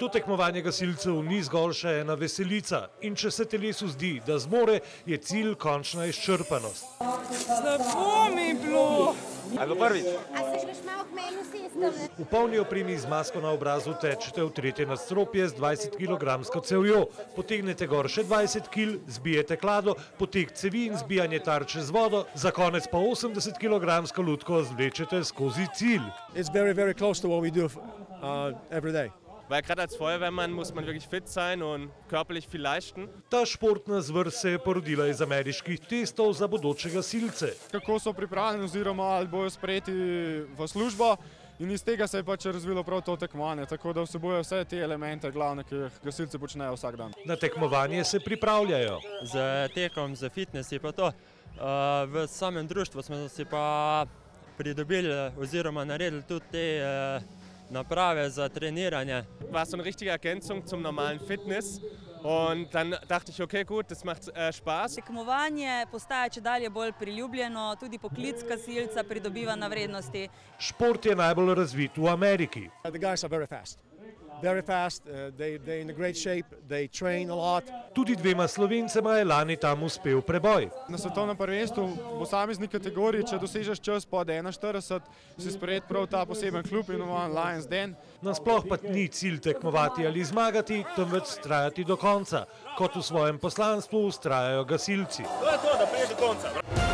To tekmovanje gasilcev ni zgolj še ena veselica in če se telesu zdi, da zmore, je cilj končna izčrpanost. Slabo mi je bilo. Ali prvič? A se greš malo k meni sestam? V polni opremi z masko na obrazu tečete v tretje nadstropje z 20-kilogramsko cevjo. Potegnete gor še 20 kil, zbijete klado, potek cevi in zbijanje tarče z vodo, za konec pa 80-kilogramsko lutko zvlečete skozi cilj. It's very close to what we do every day. Weil gerade als Feuerwehrmann muss man wirklich fit sein und körperlich viel leisten. Ta športna zvrst se je porodila iz ameriških testov za bodoče gasilce. Kako so pripravljeni oziroma ali bojo sprejeti v službo in iz tega se je pač razvilo prav to tekmovanje, tako da vsebuje vse te elemente glavne, ki jih gasilci počnejo vsak dan. Na tekmovanje se pripravljajo. Z tekom, z fitnessi pa to. V samem društvu smo si pa pridobili oziroma naredili tudi te naprave za treniranje. War so eine richtige Ergänzung zum normalen Fitness und dann dachte ich, okay, gut, das macht Spaß. Tekmovanje postaja čedalje bolj priljubljeno, tudi poklic gasilca pridobiva na vrednosti. Šport je najbolj razvit v Ameriki. The guys are very fast. They're in a great shape, they train a lot. Tudi dvema Slovencema je lani tam uspel preboj. Na svetovnem prvenstvu v posamezni kategoriji, če dosežeš čas pod 41, si sprejet prav ta poseben klub imenovan Lions Den. Nasploh pa ni cilj tekmovati ali zmagati, temveč vztrajati do konca, kot v svojem poslanstvu vztrajajo gasilci. To je to, da priješ do konca.